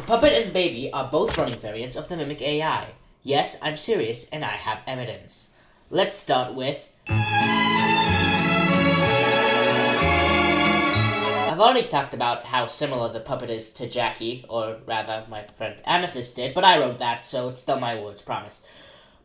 Puppet and Baby are both running variants of the Mimic AI. Yes, I'm serious, and I have evidence. Let's start with... I've already talked about how similar the puppet is to Jackie, or rather, my friend Amethyst did, but I wrote that, so it's still my words, promise.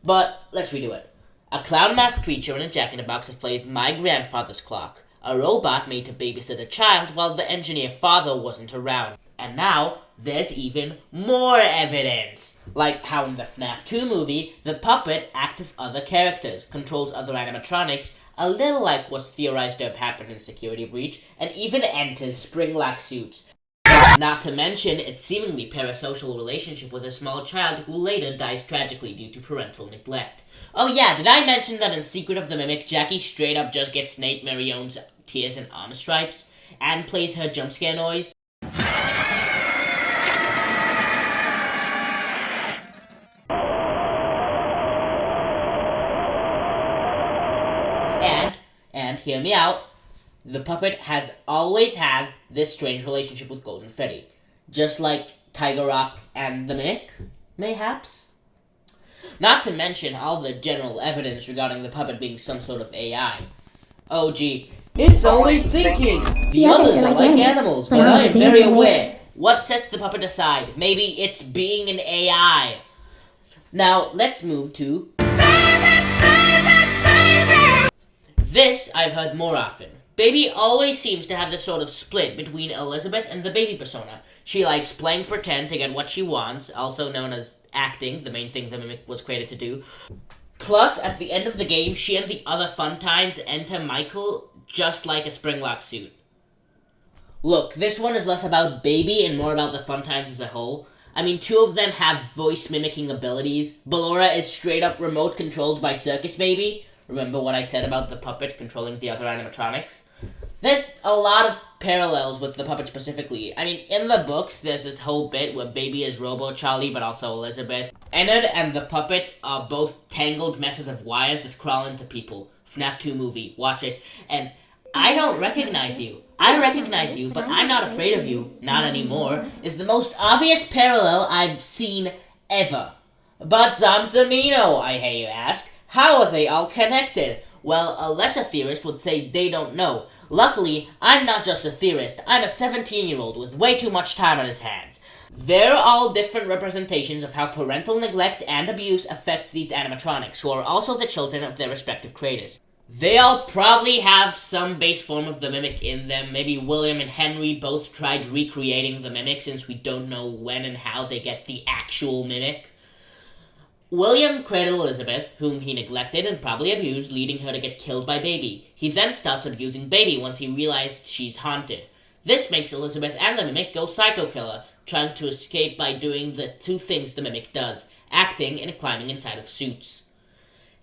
But let's redo it. A clown-masked creature in a jack-in-a-box that plays My Grandfather's Clock. A robot made to babysit a child while the engineer father wasn't around. And now, there's even more evidence! Like how in the FNAF 2 movie, the puppet acts as other characters, controls other animatronics, a little like what's theorized to have happened in Security Breach, and even enters spring-lock suits. Not to mention its seemingly parasocial relationship with a small child who later dies tragically due to parental neglect. Oh yeah, did I mention that in Secret of the Mimic, Jackie straight up just gets Nate Marione's tears and arm stripes, and plays her jump scare noise? And hear me out, the puppet has always had this strange relationship with Golden Freddy. Just like Tiger Rock and the Mimic, mayhaps? Not to mention all the general evidence regarding the puppet being some sort of AI. Oh gee, it's always thinking! The others are like animals, but I am very aware. What sets the puppet aside? Maybe it's being an AI. Now, let's move to... This I've heard more often. Baby always seems to have this sort of split between Elizabeth and the baby persona. She likes playing pretend to get what she wants, also known as acting, the main thing the Mimic was created to do. Plus, at the end of the game, she and the other fun times enter Michael just like a springlock suit. Look, this one is less about Baby and more about the fun times as a whole. I mean, two of them have voice mimicking abilities. Ballora is straight up remote controlled by Circus Baby. Remember what I said about the puppet controlling the other animatronics? There's a lot of parallels with the puppet specifically. I mean, in the books, there's this whole bit where Baby is Robo-Charlie, but also Elizabeth. Ennard and the puppet are both tangled messes of wires that crawl into people. FNAF 2 movie, watch it. And I don't recognize you. I recognize you, but I'm not afraid of you. Not anymore. Is the most obvious parallel I've seen ever. But Zamzamino, I hear you ask. How are they all connected? Well, a lesser theorist would say they don't know. Luckily, I'm not just a theorist. I'm a 17-year-old with way too much time on his hands. They're all different representations of how parental neglect and abuse affects these animatronics, who are also the children of their respective creators. They all probably have some base form of the Mimic in them. Maybe William and Henry both tried recreating the Mimic, since we don't know when and how they get the actual Mimic. William created Elizabeth, whom he neglected and probably abused, leading her to get killed by Baby. He then starts abusing Baby once he realized she's haunted. This makes Elizabeth and the Mimic go psycho-killer, trying to escape by doing the two things the Mimic does, acting and climbing inside of suits.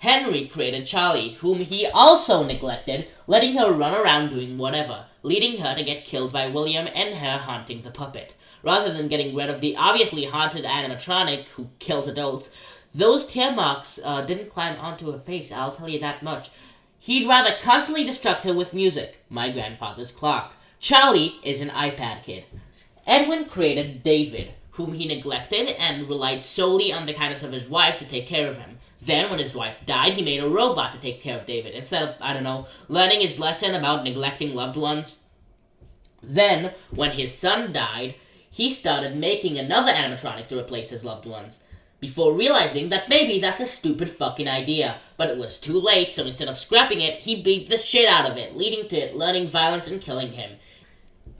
Henry created Charlie, whom he also neglected, letting her run around doing whatever, leading her to get killed by William and her haunting the puppet. Rather than getting rid of the obviously haunted animatronic who kills adults, those tear marks didn't climb onto her face, I'll tell you that much. He'd rather constantly distract her with music, My Grandfather's Clock. Charlie is an iPad kid. Edwin created David, whom he neglected and relied solely on the kindness of his wife to take care of him. Then, when his wife died, he made a robot to take care of David, instead of, learning his lesson about neglecting loved ones. Then, when his son died, he started making another animatronic to replace his loved ones, before realizing that maybe that's a stupid fucking idea. But it was too late, so instead of scrapping it, he beat the shit out of it, leading to it learning violence and killing him.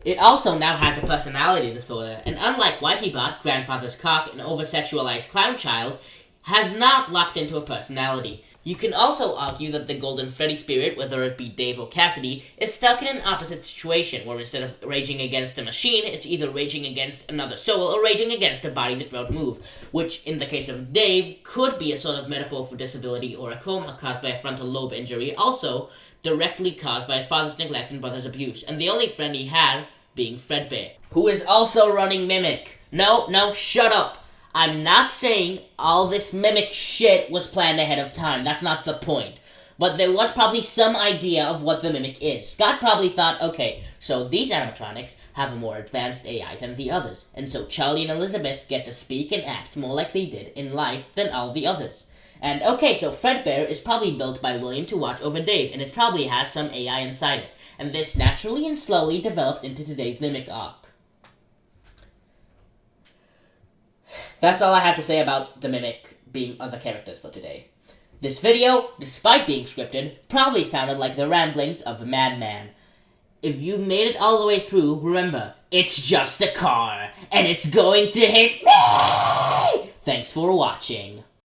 It also now has a personality disorder, and unlike Wifey-Bot, Grandfather's Cock, an over-sexualized clown child, has not locked into a personality. You can also argue that the Golden Freddy spirit, whether it be Dave or Cassidy, is stuck in an opposite situation, where instead of raging against a machine, it's either raging against another soul or raging against a body that won't move, which, in the case of Dave, could be a sort of metaphor for disability or a coma caused by a frontal lobe injury, also directly caused by his father's neglect and brother's abuse, and the only friend he had being Fredbear, who is also running Mimic. No, shut up! I'm not saying all this Mimic shit was planned ahead of time. That's not the point. but there was probably some idea of what the Mimic is. Scott probably thought, okay, so these animatronics have a more advanced AI than the others, and so Charlie and Elizabeth get to speak and act more like they did in life than all the others. And okay, so Fredbear is probably built by William to watch over Dave, and it probably has some AI inside it. And this naturally and slowly developed into today's Mimic arc. That's all I have to say about the Mimic being other characters for today. This video, despite being scripted, probably sounded like the ramblings of a madman. If you made it all the way through, remember, it's just a car, and it's going to hit me! Thanks for watching.